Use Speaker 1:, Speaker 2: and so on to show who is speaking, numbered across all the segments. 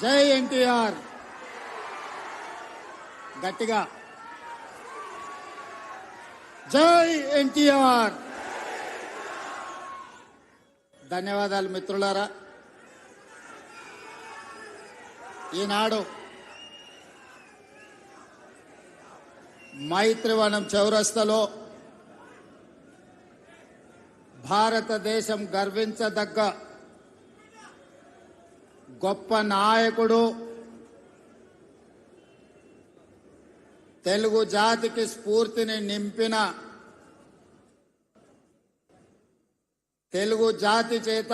Speaker 1: జై ఎన్టీఆర్. గట్టిగా జై ఎన్టీఆర్. ధన్యవాదాలు మిత్రులారా. ఈనాడు మైత్రివనం చౌరస్తలో భారతదేశం గర్వించదగ్గ గొప్ప నాయకుడు, తెలుగు జాతికి స్ఫూర్తిని నింపిన, తెలుగు జాతి చేత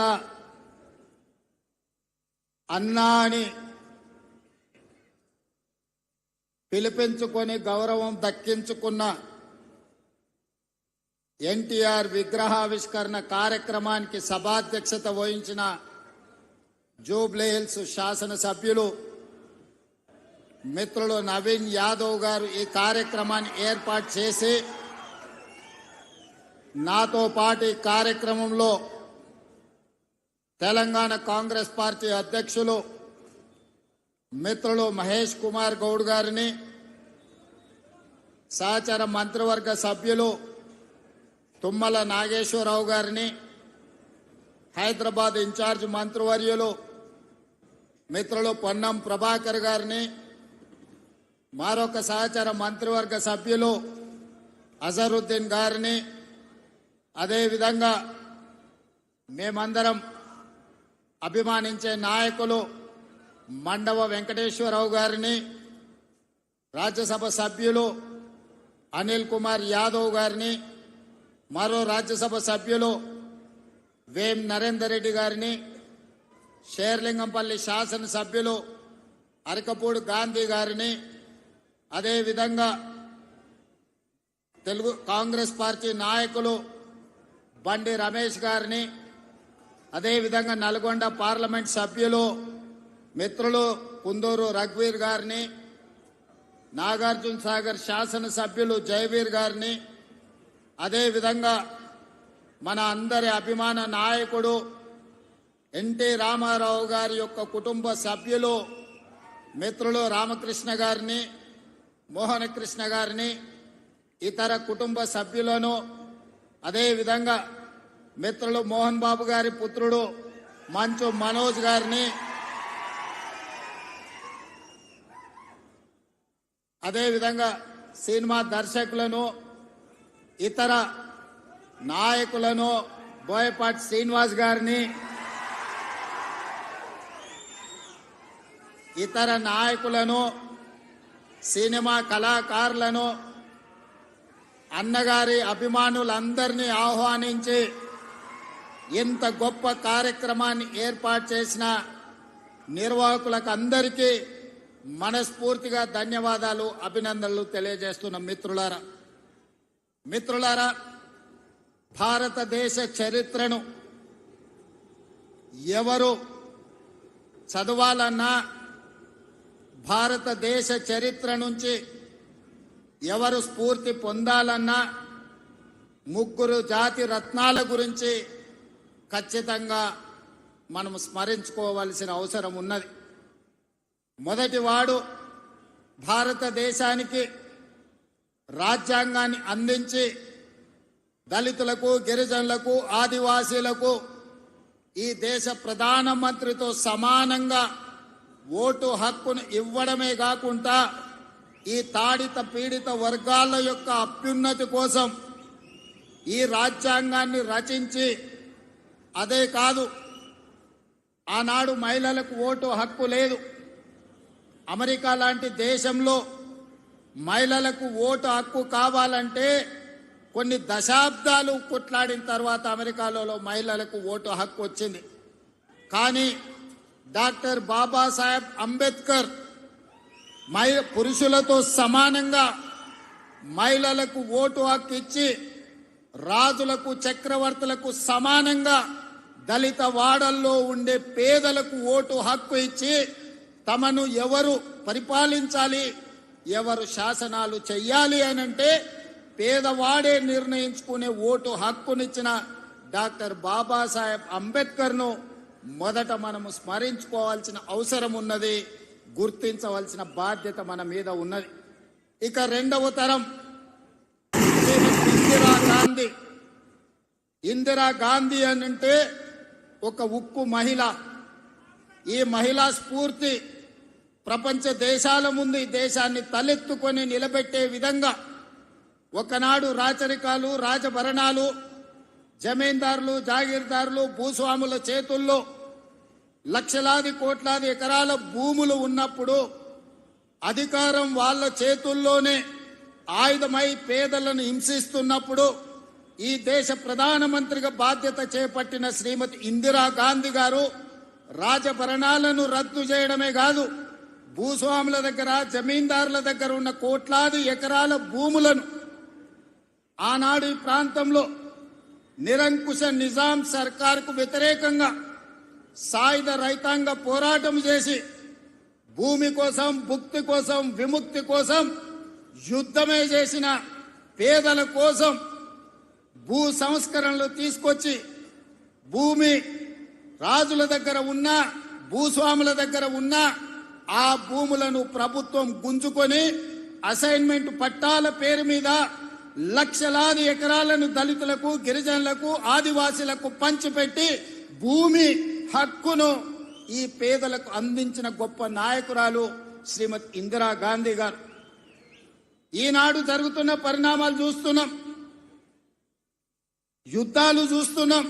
Speaker 1: అన్నా అని పిలిపించుకొని గౌరవం దక్కించుకున్న ఎన్టీఆర్ విగ్రహావిష్కరణ కార్యక్రమానికి సభాధ్యక్షత వహించిన జూబ్లీహిల్స్ శాసనసభ్యులు మిత్రులు నవీన్ యాదవ్ గారు ఈ కార్యక్రమాన్ని ఏర్పాటు చేసి నాతో పాటు ఈ కార్యక్రమంలో తెలంగాణ కాంగ్రెస్ పార్టీ అధ్యక్షులు మిత్రులు మహేష్ కుమార్ గౌడ్ గారిని, సహచర మంత్రివర్గ సభ్యులు తుమ్మల నాగేశ్వరరావు గారిని, హైదరాబాద్ ఇన్ఛార్జ్ మంత్రివర్యులు మిత్రులు పొన్నం ప్రభాకర్ గారిని, మరొక సహచర మంత్రివర్గ సభ్యులు అజరుద్దీన్ గారిని, అదేవిధంగా మేమందరం అభిమానించే నాయకులు మండవ వెంకటేశ్వరరావు గారిని, రాజ్యసభ సభ్యులు అనిల్ కుమార్ యాదవ్ గారిని, మరో రాజ్యసభ సభ్యులు వేం నరేందర్ రెడ్డి గారిని, షేర్లింగంపల్లి శాసనసభ్యులు అరకపూడి గాంధీ గారిని, అదేవిధంగా తెలుగు కాంగ్రెస్ పార్టీ నాయకులు బండి రమేష్ గారిని, అదేవిధంగా నల్గొండ పార్లమెంట్ సభ్యులు మిత్రులు కుందూరు రఘువీర్ గారిని, నాగార్జున సాగర్ శాసనసభ్యులు జయవీర్ గారిని, అదేవిధంగా మన అందరి అభిమాన నాయకుడు ఎన్టీ రామారావు గారి యొక్క కుటుంబ సభ్యులు మిత్రులు రామకృష్ణ గారిని, మోహనకృష్ణ గారిని, ఇతర కుటుంబ సభ్యులను, అదేవిధంగా మిత్రులు మోహన్ బాబు గారి పుత్రుడు మంచు మనోజ్ గారిని, అదేవిధంగా సినిమా దర్శకులను, ఇతర నాయకులను, బోయపాటి శ్రీనివాస్ గారిని, ఇతర నాయకులను, సినిమా కళాకారులను, అన్నగారి అభిమానులందరినీ ఆహ్వానించి ఇంత గొప్ప కార్యక్రమాన్ని ఏర్పాటు చేసిన నిర్వాహకులకు అందరికీ మనస్ఫూర్తిగా ధన్యవాదాలు, అభినందనలు తెలియజేస్తున్న మిత్రులారా, భారతదేశ చరిత్రను ఎవరు చదవాలన్నా, భారతదేశ చరిత్ర నుంచి ఎవరు స్ఫూర్తి పొందాలన్నా ముగ్గురు జాతి రత్నాల గురించి ఖచ్చితంగా మనం స్మరించుకోవాల్సిన అవసరం ఉన్నది. మొదటివాడు భారతదేశానికి రాజ్యాంగాన్ని అందించి దళితులకు, గిరిజనులకు, ఆదివాసీలకు ఈ దేశ ప్రధానమంత్రితో సమానంగా ఓటు హక్కును ఇవ్వడమే కాకుండా ఈ తాడిత పీడిత వర్గాల యొక్క అభ్యున్నతి కోసం ఈ రాజ్యాంగాన్ని రచించి, అదే కాదు ఆనాడు మహిళలకు ఓటు హక్కు లేదు. అమెరికా లాంటి దేశంలో మహిళలకు ఓటు హక్కు కావాలంటే కొన్ని దశాబ్దాలు కొట్లాడిన తర్వాత అమెరికాలో మహిళలకు ఓటు హక్కు వచ్చింది. కానీ డాక్టర్ బాబాసాహెబ్ అంబేద్కర్ పురుషులతో సమానంగా మహిళలకు ఓటు హక్కు ఇచ్చి, రాజులకు, చక్రవర్తులకు సమానంగా దళిత వాడల్లో ఉండే పేదలకు ఓటు హక్కు ఇచ్చి, తమను ఎవరు పరిపాలించాలి, ఎవరు శాసనాలు చెయ్యాలి అనంటే పేదవాడే నిర్ణయించుకునే ఓటు హక్కునిచ్చిన డాక్టర్ బాబాసాహెబ్ అంబేద్కర్ను మొదట మనము స్మరించుకోవాల్సిన అవసరం ఉన్నది, గుర్తించవలసిన బాధ్యత మన మీద ఉన్నది. ఇక రెండవ తరం ఇందిరాగాంధీ. ఇందిరాగాంధీ అంటే ఒక ఉక్కు మహిళ. ఈ మహిళా స్ఫూర్తి ప్రపంచ దేశాల ముందు ఈ దేశాన్ని తలెత్తుకొని నిలబెట్టే విధంగా ఒకనాడు రాచరికాలు, రాజభరణాలు, జమీందారులు, జాగీర్దారులు, భూస్వాముల చేతుల్లో లక్షలాది కోట్లాది ఎకరాల భూములు ఉన్నప్పుడు అధికారం వాళ్ళ చేతుల్లోనే ఆయుధమై పేదలను హింసిస్తున్నప్పుడు ఈ దేశ ప్రధానమంత్రిగా బాధ్యత చేపట్టిన శ్రీమతి ఇందిరాగాంధీ గారు రాజభరణాలను రద్దు చేయడమే కాదు, భూస్వాముల దగ్గర, జమీందారుల దగ్గర ఉన్న కోట్లాది ఎకరాల భూములను ఆనాడు ఈ ప్రాంతంలో నిరంకుశ నిజాం సర్కార్కు వ్యతిరేకంగా సాయుధ రైతాంగ పోరాటం చేసి భూమి కోసం, భుక్తి కోసం, విముక్తి కోసం యుద్ధమే చేసిన పేదల కోసం భూ సంస్కరణలు తీసుకొచ్చి భూమి రాజుల దగ్గర ఉన్న, భూస్వాముల దగ్గర ఉన్న ఆ భూములను ప్రభుత్వం గుంజుకొని అసైన్మెంట్ పట్టాల పేరు మీద లక్షలాది ఎకరాలను దళితులకు, గిరిజనులకు, ఆదివాసీలకు పంచిపెట్టి భూమి హక్కును ఈ పేదలకు అందించిన గొప్ప నాయకురాలు శ్రీమతి ఇందిరాగాంధీ గారు. ఈనాడు జరుగుతున్న పరిణామాలు చూస్తున్నాం, యుద్ధాలు చూస్తున్నాం,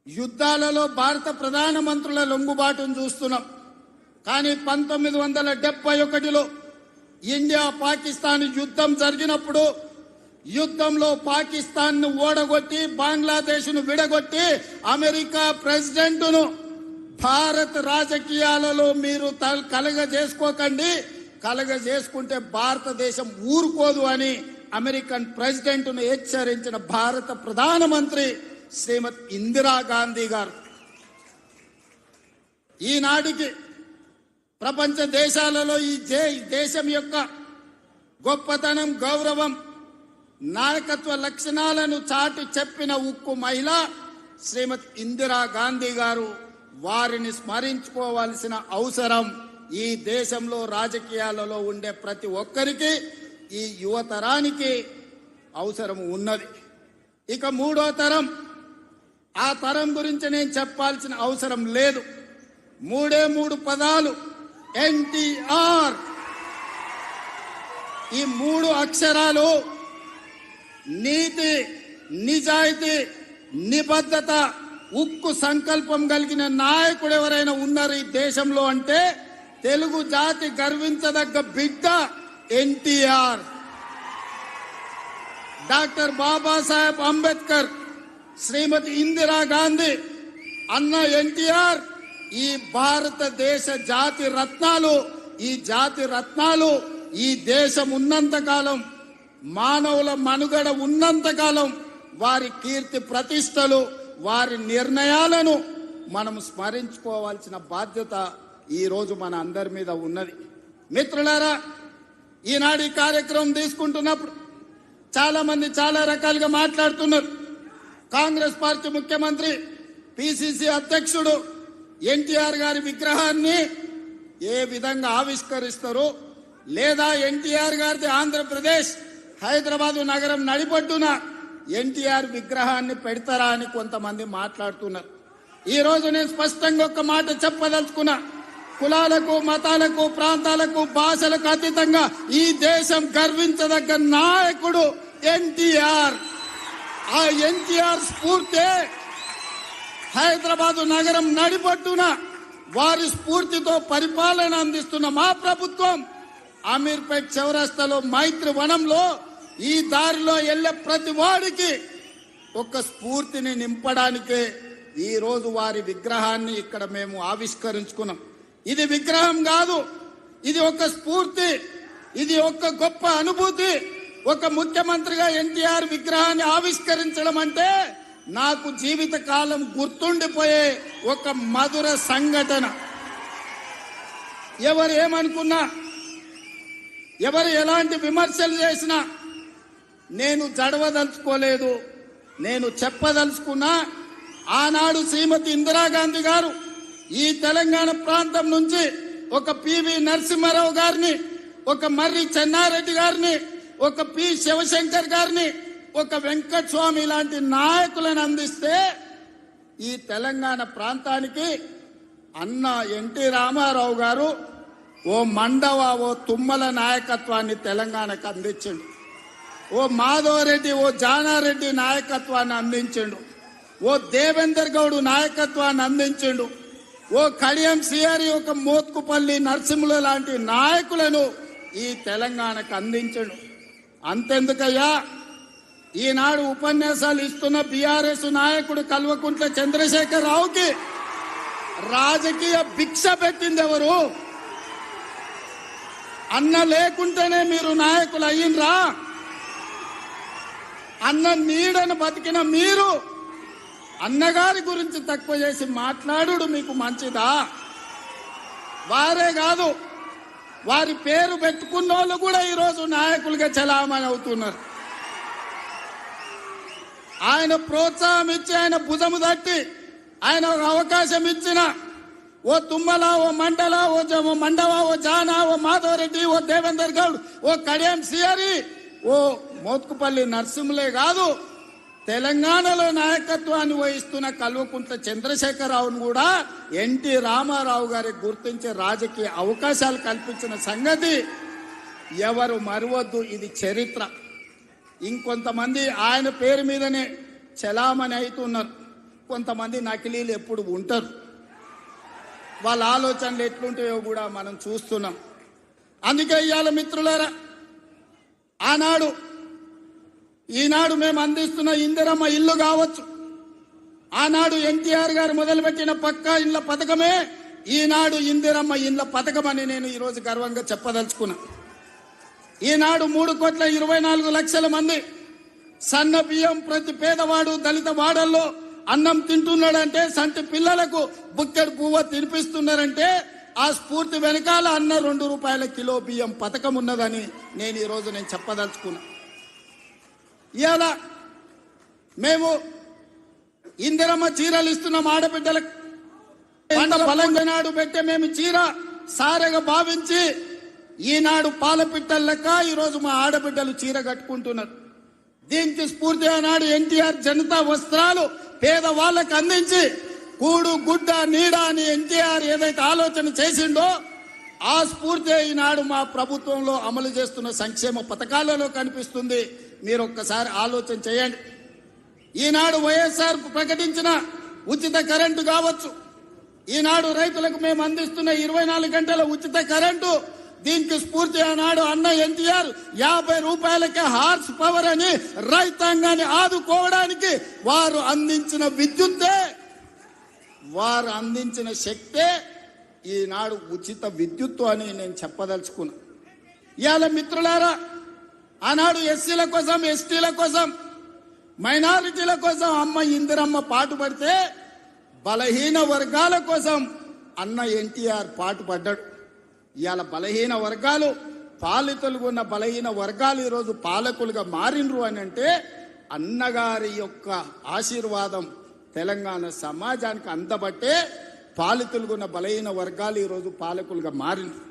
Speaker 1: యుద్ధాలలో భారత ప్రధానమంత్రుల లొంగుబాటును చూస్తున్నాం. కానీ 1971లో ఇండియా పాకిస్తాన్ యుద్ధం జరిగినప్పుడు యుద్ధంలో పాకిస్తాన్ను ఓడగొట్టి బంగ్లాదేశ్ను విడగొట్టి అమెరికా ప్రెసిడెంట్ను భారత్ రాజకీయాలలో మీరు కలగజేసుకోకండి, కలగజేసుకుంటే భారతదేశం ఊరుకోదు అని అమెరికన్ ప్రెసిడెంట్ను హెచ్చరించిన భారత ప్రధానమంత్రి శ్రీమతి ఇందిరాగాంధీ గారు. ఈనాటికి ప్రపంచ దేశాలలో ఈ దేశం యొక్క గొప్పతనం, గౌరవం, నాయకత్వ లక్షణాలను చాటి చెప్పిన ఉక్కు మహిళ శ్రీమతి ఇందిరాగాంధీ గారు. వారిని స్మరించుకోవాల్సిన అవసరం ఈ దేశంలో రాజకీయాలలో ఉండే ప్రతి ఒక్కరికి, ఈ యువతరానికి అవసరం ఉన్నది. ఇక మూడో తరం, ఆ తరం గురించి నేను చెప్పాల్సిన అవసరం లేదు. మూడు పదాలు, ఎన్టీఆర్. ఈ 3 అక్షరాలు నీతి, నిజాయితీ, నిబద్ధత, ఉక్కు సంకల్పం కలిగిన నాయకుడు ఎవరైనా ఉన్నారు ఈ దేశంలో అంటే తెలుగు జాతి గర్వించదగ్గ బిడ్డ ఎన్టీఆర్. డాక్టర్ బాబాసాహెబ్ అంబేద్కర్, శ్రీమతి ఇందిరాగాంధీ, అన్న ఎన్టీఆర్ ఈ భారతదేశ జాతి రత్నాలు. ఈ జాతి రత్నాలు ఈ దేశం ఉన్నంతకాలం, మానవుల మనుగడ ఉన్నంతకాలం వారి కీర్తి ప్రతిష్టలు, వారి నిర్ణయాలను మనం స్మరించుకోవాల్సిన బాధ్యత ఈ రోజు మన అందరి మీద ఉన్నది. మిత్రులారా, ఈనాడు ఈ కార్యక్రమం తీసుకుంటున్నప్పుడు చాలా మంది చాలా రకాలుగా మాట్లాడుతున్నారు. కాంగ్రెస్ పార్టీ ముఖ్యమంత్రి, పిసిసి అధ్యక్షుడు ఎన్టీఆర్ గారి విగ్రహాన్ని ఏ విధంగా ఆవిష్కరిస్తారు, లేదా ఎన్టీఆర్ గారిది ఆంధ్రప్రదేశ్ హైదరాబాదు నగరం నడిపొడ్డున ఎన్టీఆర్ విగ్రహాన్ని పెడతారా అని కొంతమంది మాట్లాడుతున్నారు. ఈ రోజు నేను స్పష్టంగా ఒక మాట చెప్పదలుచుకున్నా. కులాలకు, మతాలకు, ప్రాంతాలకు, భాషలకు అతీతంగా ఈ దేశం గర్వించదగ్గ నాయకుడు ఎన్టీఆర్. ఆ ఎన్టీఆర్ స్ఫూర్తి హైదరాబాదు నగరం నడిపొట్టున వారి స్ఫూర్తితో పరిపాలన అందిస్తున్న మా ప్రభుత్వం అమీర్పేట్ చౌరస్తాలో మైత్రి వనంలో ఈ దారిలో వెళ్లే ప్రతి వాడికి ఒక స్ఫూర్తిని నింపడానికే ఈ రోజు వారి విగ్రహాన్ని ఇక్కడ మేము ఆవిష్కరించుకున్నాం. ఇది విగ్రహం కాదు, ఇది ఒక స్ఫూర్తి, ఇది ఒక గొప్ప అనుభూతి. ఒక ముఖ్యమంత్రిగా ఎన్టీఆర్ విగ్రహాన్ని ఆవిష్కరించడం అంటే నాకు జీవిత కాలం గుర్తుండిపోయే ఒక మధుర సంఘటన. ఎవరు ఏమనుకున్నా, ఎవరు ఎలాంటి విమర్శలు చేసినా నేను జడవదలుచుకోలేదు. నేను చెప్పదలుచుకున్నా, ఆనాడు శ్రీమతి ఇందిరాగాంధీ గారు ఈ తెలంగాణ ప్రాంతం నుంచి ఒక పివి నరసింహారావు గారిని, ఒక మర్రి చెన్నారెడ్డి గారిని, ఒక పి శివశంకర్ గారిని, ఒక వెంకటస్వామి లాంటి నాయకులను అందిస్తే ఈ తెలంగాణ ప్రాంతానికి అన్న ఎన్టీ రామారావు గారు ఓ మండవ, ఓ తుమ్మల నాయకత్వాన్ని తెలంగాణకు అందించిండు. ఓ మాధవరెడ్డి, ఓ జానారెడ్డి నాయకత్వాన్ని అందించిండు. ఓ దేవేందర్ గౌడ్ నాయకత్వాన్ని అందించిండు. ఓ కడియం సిఆరి, ఒక మోత్కుపల్లి నరసింహుల లాంటి నాయకులను ఈ తెలంగాణకు అందించండు. అంతెందుకయ్యా, ఈనాడు ఉపన్యాసాలు ఇస్తున్న బీఆర్ఎస్ నాయకుడు కల్వకుంట్ల చంద్రశేఖర్ రావుకి రాజకీయ భిక్ష పెట్టింది ఎవరు? అన్న లేకుంటేనే మీరు నాయకులు అయ్యిండ్రా? అన్న నీడను బతికిన మీరు అన్నగారి గురించి తక్కువ చేసి మాట్లాడు మీకు మంచిదా? వారే కాదు, వారి పేరు పెట్టుకున్న వాళ్ళు కూడా ఈరోజు నాయకులుగా చలామణి అవుతున్నారు. ఆయన ప్రోత్సాహం ఇచ్చి, ఆయన భుజము తట్టి, ఆయన ఒక అవకాశం ఇచ్చిన ఓ తుమ్మల, ఓ మండల, ఓ మండవ, ఓ జానా, ఓ మాధవరెడ్డి, ఓ దేవేందర్ గౌడ్, ఓ కడియం సిఆరి, ఓ మోత్కుపల్లి నరసింహులే కాదు, తెలంగాణలో నాయకత్వాన్ని వహిస్తున్న కల్వకుంట్ల చంద్రశేఖరరావును కూడా ఎన్టీ రామారావు గారికి గుర్తించే రాజకీయ అవకాశాలు కల్పించిన సంగతి ఎవరు మరవద్దు. ఇది చరిత్ర. ఇంకొంతమంది ఆయన పేరు మీదనే చలామణి అవుతున్నారు. కొంతమంది నకిలీలు ఎప్పుడు ఉంటారు. వాళ్ళ ఆలోచనలు ఎట్లుంటాయో కూడా మనం చూస్తున్నాం. అందుకే ఇవాళ మిత్రులారా, ఈనాడు మేము అందిస్తున్న ఇందిరమ్మ ఇల్లు కావచ్చు, ఆనాడు ఎన్టీఆర్ గారు మొదలుపెట్టిన పక్కా ఇళ్ల పథకమే ఈనాడు ఇందిరమ్మ ఇళ్ల పథకం అని నేను ఈరోజు గర్వంగా చెప్పదలుచుకున్నా. ఈనాడు 3,24,00,000 మంది సన్న బియ్యం ప్రతి పేదవాడు దళిత వాడల్లో అన్నం తింటున్నాడంటే, సంటి పిల్లలకు బుక్కెడు పువ్వ తినిపిస్తున్నారంటే ఆ స్ఫూర్తి వెనకాల అన్న 2 రూపాయల కిలో బియ్యం పథకం ఉన్నదని నేను ఈరోజు చెప్పదలుచుకున్నా. ఇవాళ మేము ఇందిరమ్మ చీరలు ఇస్తున్నాం ఆడబిడ్డలకు. బలంగా నాడు పెట్టే మేము చీర సారెగా భావించి ఈనాడు పాలపిట్టల లెక్క ఈరోజు మా ఆడబిడ్డలు చీర కట్టుకుంటున్నారు. దీనికి స్ఫూర్తి ఆనాడు ఎన్టీఆర్ జనతా వస్త్రాలు పేదవాళ్లకు అందించి కూడు గుడ్డ నీడ అని ఎన్టీఆర్ ఏదైతే ఆలోచన చేసిండో ఆ స్ఫూర్తి ఈనాడు మా ప్రభుత్వంలో అమలు చేస్తున్న సంక్షేమ పథకాలలో కనిపిస్తుంది. మీరు ఒక్కసారి ఆలోచన చేయండి. ఈనాడు వైఎస్ఆర్ ప్రకటించిన ఉచిత కరెంటు కావచ్చు, ఈనాడు రైతులకు మేము అందిస్తున్న 24 గంటల ఉచిత కరెంటు, దీనికి స్ఫూర్తి ఆనాడు అన్న ఎన్టీఆర్ 50 రూపాయలకే హార్స్ పవర్ అని రైతాంగాన్ని ఆదుకోవడానికి వారు అందించిన విద్యుత్తే, వారు అందించిన శక్తే ఈనాడు ఉచిత విద్యుత్తు అని నేను చెప్పదలుచుకున్నా. ఇవాళ మిత్రులారా, ఆనాడు ఎస్సీల కోసం, ఎస్టీల కోసం, మైనారిటీల కోసం అమ్మ ఇందిరమ్మ పాటుపడితే బలహీన వర్గాల కోసం అన్న ఎన్టీఆర్ పాటుపడ్డాడు. ఇవాళ బలహీన వర్గాలు, పాలితులుగా ఉన్న బలహీన వర్గాలు ఈరోజు పాలకులుగా మారినరు అని అంటే అన్నగారి యొక్క ఆశీర్వాదం తెలంగాణ సమాజానికి అందబట్టే పాలితులుగా ఉన్న బలహీన వర్గాలు ఈరోజు పాలకులుగా మారినరు.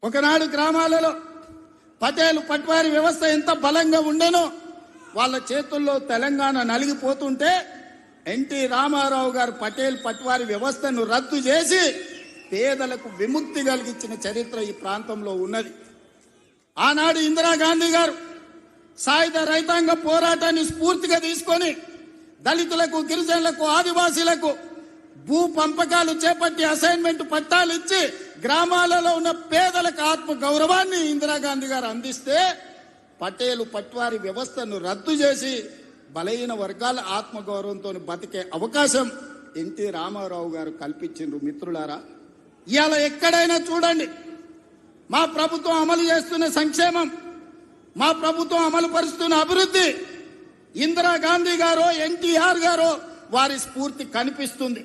Speaker 1: ఒకనాడు గ్రామాలలో పటేలు పట్వారి వ్యవస్థ ఎంత బలంగా ఉండేనో వాళ్ళ చేతుల్లో తెలంగాణ నలిగిపోతుంటే ఎన్టీ రామారావు గారు పటేల్ పట్వారి వ్యవస్థను రద్దు చేసి పేదలకు విముక్తి కలిగించిన చరిత్ర ఈ ప్రాంతంలో ఉన్నది. ఆనాడు ఇందిరాగాంధీ గారు సాయుధ రైతాంగ పోరాటాన్ని స్ఫూర్తిగా తీసుకొని దళితులకు, గిరిజనులకు, ఆదివాసీలకు భూ పంపకాలు చేపట్టి అసైన్మెంట్ పట్టాలు ఇచ్చి గ్రామాలలో ఉన్న పేదలకు ఆత్మ గౌరవాన్ని ఇందిరాగాంధీ గారు అందిస్తే పటేలు పట్వారి వ్యవస్థను రద్దు చేసి బలహీన వర్గాల ఆత్మగౌరవంతో బతికే అవకాశం ఎన్టీ రామారావు గారు కల్పించిండ్రు. మిత్రులారా, ఇవాళ ఎక్కడైనా చూడండి మా ప్రభుత్వం అమలు చేస్తున్న సంక్షేమం, మా ప్రభుత్వం అమలు పరుస్తున్న అభివృద్ధి ఇందిరాగాంధీ గారో ఎన్టీఆర్ గారో వారి స్ఫూర్తి కనిపిస్తుంది.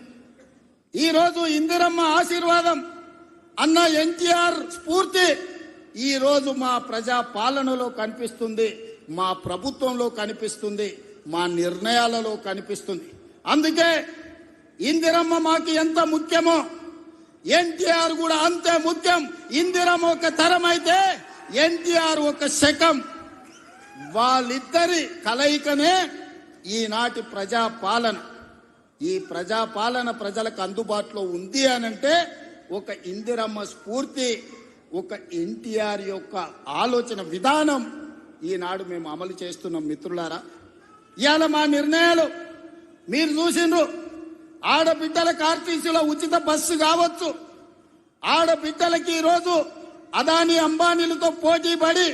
Speaker 1: ఈరోజు ఇందిరమ్మ ఆశీర్వాదం, అన్న ఎన్టీఆర్ స్ఫూర్తి ఈరోజు మా ప్రజా పాలనలో కనిపిస్తుంది, మా ప్రభుత్వంలో కనిపిస్తుంది, మా నిర్ణయాలలో కనిపిస్తుంది. అందుకే ఇందిరమ్మ మాకు ఎంత ముఖ్యమో ఎన్టీఆర్ కూడా అంతే ముఖ్యం. ఇందిరమ్మ ఒక తరం అయితే ఎన్టీఆర్ ఒక శకం. వాళ్ళిద్దరి కలయికనే ఈనాటి ప్రజాపాలన. ఈ ప్రజాపాలన ప్రజలకు అందుబాటులో ఉంది అనంటే ఒక ఇందిరమ్మ స్ఫూర్తి, ఒక ఎన్టీఆర్ యొక్క ఆలోచన విధానం ఈనాడు మేము అమలు చేస్తున్నాం. మిత్రులారా, ఇవాళ మా నిర్ణయాలు మీరు చూసిండ్రు. ఆడబిడ్డలకు ఆర్టీసీలో ఉచిత బస్సు కావచ్చు, ఆడబిడ్డలకి ఈరోజు అదానీ అంబానీలతో పోటీ పడి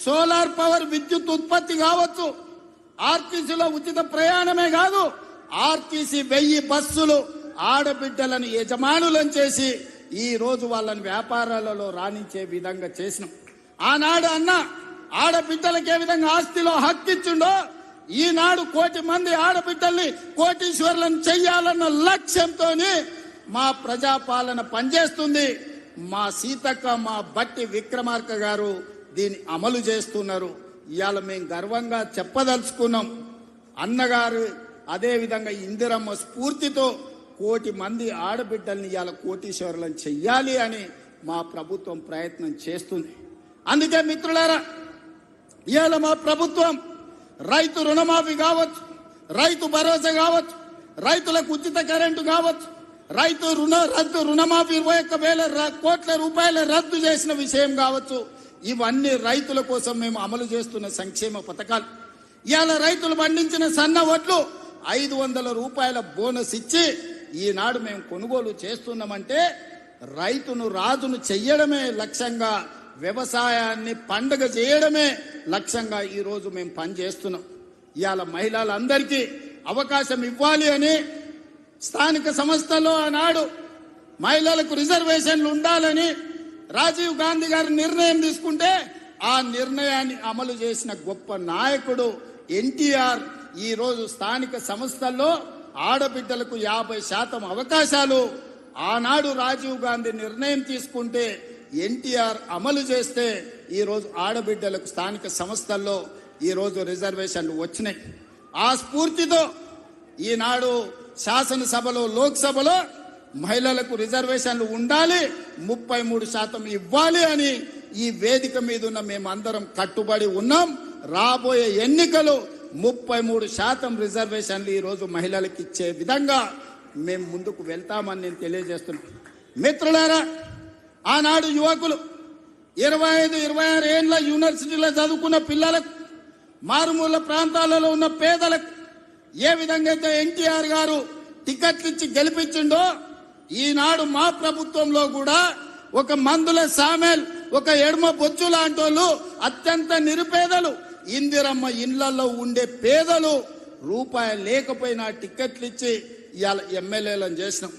Speaker 1: సోలార్ పవర్ విద్యుత్ ఉత్పత్తి కావచ్చు, ఆర్టీసీలో ఉచిత ప్రయాణమే కాదు, ఆర్టీసీ 1000 బస్సులు ఆడబిడ్డలను యజమానులను చేసి ఈ రోజు వాళ్ళని వ్యాపారాలలో రాణించే విధంగా చేసినాం. ఆనాడు అన్న ఆడబిడ్డలకు ఏ విధంగా ఆస్తిలో హక్కిచ్చిండో ఈనాడు 1 కోటి మంది ఆడబిడ్డల్ని కోటీశ్వరులను చెయ్యాలన్న లక్ష్యంతో మా ప్రజాపాలన పనిచేస్తుంది. మా సీతక్క, మా బట్టి విక్రమార్క గారు దీన్ని అమలు చేస్తున్నారు. ఇవాళ మేము గర్వంగా చెప్పదలుచుకున్నాం, అన్నగారు అదే విధంగా ఇందిరమ్మ స్ఫూర్తితో 1 కోటి మంది ఆడబిడ్డల్ని ఇవాళ కోటీశ్వరులను చెయ్యాలి అని మా ప్రభుత్వం ప్రయత్నం చేస్తుంది. అందుకే మిత్రులారా, ఇవాళ మా ప్రభుత్వం రైతు రుణమాఫీ కావచ్చు, రైతు భరోసా కావచ్చు, రైతులకు ఉచిత కరెంటు కావచ్చు, రైతు రుణమాఫీ 21,000 కోట్ల రూపాయల రద్దు చేసిన విషయం కావచ్చు, ఇవన్నీ రైతుల కోసం మేము అమలు చేస్తున్న సంక్షేమ పథకాలు. ఇవాళ రైతులు పండించిన సన్న వడ్లు 500 రూపాయల బోనస్ ఇచ్చి ఈనాడు మేము కొనుగోలు చేస్తున్నామంటే రైతును రాజును చెయ్యడమే లక్ష్యంగా, వ్యవసాయాన్ని పండగ చేయడమే లక్ష్యంగా ఈరోజు మేము పనిచేస్తున్నాం. ఇవాళ మహిళలందరికీ అవకాశం ఇవ్వాలి అని స్థానిక సంస్థల్లో ఆనాడు మహిళలకు రిజర్వేషన్లు ఉండాలని రాజీవ్ గాంధీ గారు నిర్ణయం తీసుకుంటే ఆ నిర్ణయాన్ని అమలు చేసిన గొప్ప నాయకుడు ఎన్టీఆర్. ఈ రోజు స్థానిక సంస్థల్లో ఆడబిడ్డలకు 50% అవకాశాలు ఆనాడు రాజీవ్ గాంధీ నిర్ణయం తీసుకుంటే ఎన్టీఆర్ అమలు చేస్తే ఈ రోజు ఆడబిడ్డలకు స్థానిక సంస్థల్లో ఈ రోజు రిజర్వేషన్లు వచ్చినాయి. ఆ స్ఫూర్తితో ఈనాడు శాసనసభలో, లోక్సభలో మహిళలకు రిజర్వేషన్లు ఉండాలి, 33% ఇవ్వాలి అని ఈ వేదిక మీద ఉన్న మేమందరం కట్టుబడి ఉన్నాం. రాబోయే ఎన్నికలు 33% రిజర్వేషన్లు ఈ రోజు మహిళలకు ఇచ్చే విధంగా మేము ముందుకు వెళ్తామని నేను తెలియజేస్తున్నాను. మిత్రులారా, ఆనాడు యువకులు 25-26 ఏళ్ల యూనివర్సిటీలో చదువుకున్న పిల్లలకు, మారుమూల ప్రాంతాలలో ఉన్న పేదలకు ఏ విధంగా అయితే ఎన్టీఆర్ గారు టికెట్లు ఇచ్చి గెలిపించిండో ఈనాడు మా ప్రభుత్వంలో కూడా ఒక మందుల సామెల్, ఒక ఎడమ బొచ్చు లాంటి వాళ్ళు, అత్యంత నిరుపేదలు, ఇందిరమ్మ ఇండ్లలో ఉండే పేదలు రూపాయి లేకపోయినా టికెట్లు ఇచ్చి ఇవాళ ఎమ్మెల్యేలను చేసినాం.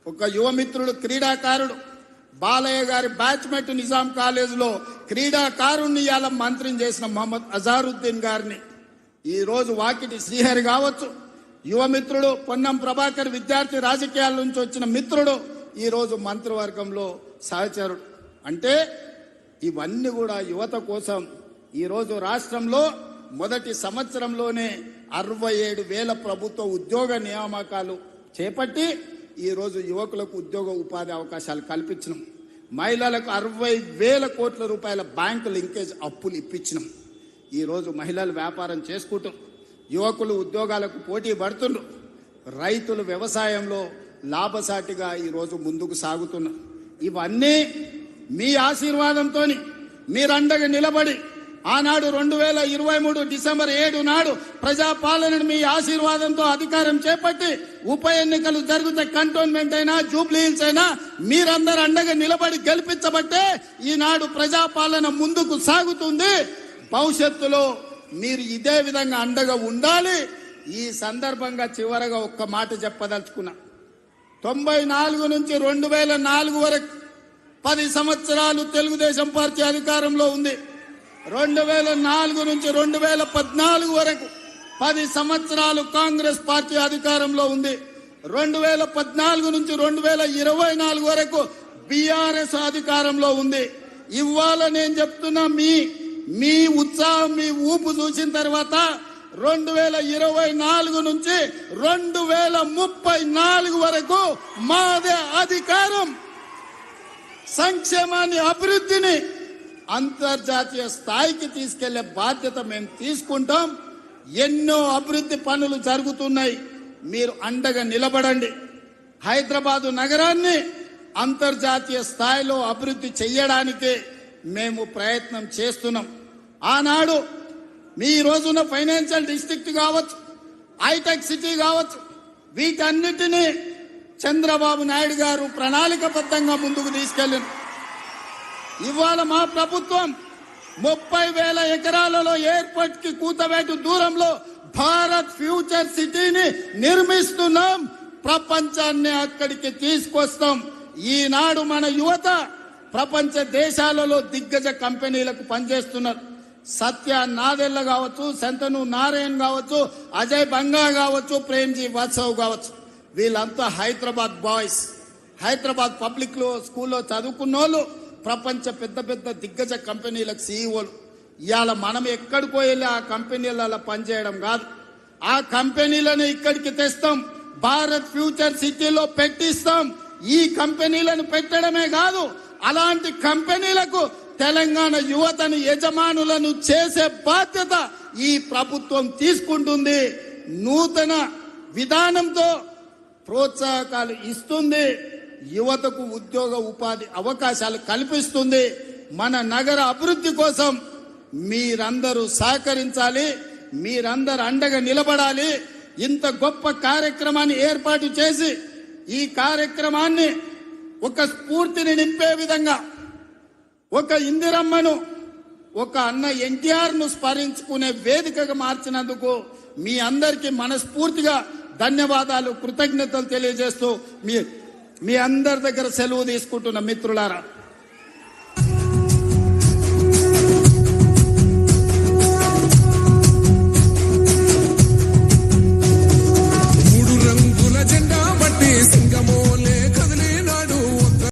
Speaker 1: ఒక యువమిత్రుడు, క్రీడాకారుడు బాలయ్య గారి బ్యాచ్మెట్ నిజాం కాలేజీలో క్రీడాకారుణ్ణి ఇవాళ మంత్రిని చేసిన మహమ్మద్ అజారుద్దీన్ గారిని, ఈ రోజు వాకిటి శ్రీహరి కావచ్చు, యువమిత్రుడు పొన్నం ప్రభాకర్ విద్యార్థి రాజకీయాల నుంచి వచ్చిన మిత్రుడు ఈ రోజు మంత్రివర్గంలో సహచరుడు. అంటే ఇవన్నీ కూడా యువత కోసం. ఈ రోజు రాష్ట్రంలో మొదటి సంవత్సరంలోనే 67,000 ప్రభుత్వ ఉద్యోగ నియామకాలు చేపట్టి ఈ రోజు యువకులకు ఉద్యోగ ఉపాధి అవకాశాలు కల్పించినాం. మహిళలకు 60,000 కోట్ల రూపాయల బ్యాంకు లింకేజ్ అప్పులు ఇప్పించినాం. ఈ రోజు మహిళలు వ్యాపారం చేసుకుంటూ, యువకులు ఉద్యోగాలకు పోటీ పడుతుండ్రు, రైతులు వ్యవసాయంలో లాభసాటిగా ఈ రోజు ముందుకు సాగుతున్నారు. ఇవన్నీ మీ ఆశీర్వాదంతో మీరండగా నిలబడి ఆనాడు 2023 డిసెంబర్ 7 నాడు ప్రజాపాలనను మీ ఆశీర్వాదంతో అధికారం చేపట్టి ఉప ఎన్నికలు జరిగితే కంటోన్మెంట్ అయినా, జూబ్లీ హిల్స్ అయినా మీరందరూ అండగా నిలబడి గెలిపించబట్టే ఈనాడు ప్రజాపాలన ముందుకు సాగుతుంది. భవిష్యత్తులో మీరు ఇదే విధంగా అండగా ఉండాలి. ఈ సందర్భంగా చివరగా ఒక్క మాట చెప్పదలుచుకున్నా. 94 నుంచి 2004 వరకు 10 సంవత్సరాలు తెలుగుదేశం పార్టీ అధికారంలో ఉంది. 2004 నుంచి 2014 వరకు 10 సంవత్సరాలు కాంగ్రెస్ పార్టీ అధికారంలో ఉంది. 2014 నుంచి 2024 వరకు బీఆర్ఎస్ అధికారంలో ఉంది. ఇవాళ నేను చెప్తున్నా, మీ ఉత్సాహం, మీ ఊపు చూసిన తర్వాత 2024 నుంచి 2034 వరకు మాదే అధికారం. సంక్షేమాన్ని, అభివృద్ధిని అంతర్జాతీయ స్థాయికి తీసుకెళ్లే బాధ్యత మేము తీసుకుంటాం. ఎన్నో అభివృద్ధి పనులు జరుగుతున్నాయి, మీరు అండగా నిలబడండి. హైదరాబాదు నగరాన్ని అంతర్జాతీయ స్థాయిలో అభివృద్ధి చేయడానికి మేము ప్రయత్నం చేస్తున్నాం. ఆనాడు మీ రోజున ఫైనాన్షియల్ డిస్ట్రిక్ట్ కావచ్చు, హైటెక్ సిటీ కావచ్చు, వీటన్నిటినీ చంద్రబాబు నాయుడు గారు ప్రణాళికబద్ధంగా ముందుకు తీసుకెళ్లారు. ఇవాళ మా ప్రభుత్వం 30,000 ఎకరాలలో ఎయిర్పోర్ట్ కి కూతవేటు దూరంలో భారత్ ఫ్యూచర్ సిటీని నిర్మిస్తున్నాం. ప్రపంచాన్ని అక్కడికి తీసుకొస్తాం. ఈనాడు మన యువత ప్రపంచ దేశాలలో దిగ్గజ కంపెనీలకు పనిచేస్తున్నారు. సత్య నాదెల్ల కావచ్చు, శంతను నారాయణ్ కావచ్చు, అజయ్ బంగా కావచ్చు, ప్రేమ్జీ వాత్సవ్ కావచ్చు, వీళ్ళంతా హైదరాబాద్ బాయ్స్. హైదరాబాద్ పబ్లిక్ స్కూల్లో చదువుకున్న వాళ్ళు ప్రపంచ పెద్ద పెద్ద దిగ్గజ కంపెనీలకు సీఈఓలు. ఇవాళ మనం ఎక్కడికో వెళ్ళి ఆ కంపెనీలలో పనిచేయడం కాదు, ఆ కంపెనీలను ఇక్కడికి తెస్తాం, భారత్ ఫ్యూచర్ సిటీలో పెట్టిస్తాం. ఈ కంపెనీలను పెట్టడమే కాదు, అలాంటి కంపెనీలకు తెలంగాణ యువతను యజమానులను చేసే బాధ్యత ఈ ప్రభుత్వం తీసుకుంటుంది. నూతన విధానంతో ప్రోత్సాహకాలు ఇస్తుంది, యువతకు ఉద్యోగ ఉపాధి అవకాశాలు కల్పిస్తుంది. మన నగర అభివృద్ధి కోసం మీరందరూ సహకరించాలి, మీరందరూ అండగా నిలబడాలి. ఇంత గొప్ప కార్యక్రమాన్ని ఏర్పాటు చేసి ఈ కార్యక్రమాన్ని ఒక స్ఫూర్తిని నింపే విధంగా, ఒక ఇందిరమ్మను, ఒక అన్న ఎన్టీఆర్ ను స్మరించుకునే వేదికగా మార్చినందుకు మీ అందరికీ మనస్ఫూర్తిగా ధన్యవాదాలు, కృతజ్ఞతలు తెలియజేస్తూ మీ అందరి దగ్గర సెలవు తీసుకుంటున్న మిత్రులారా.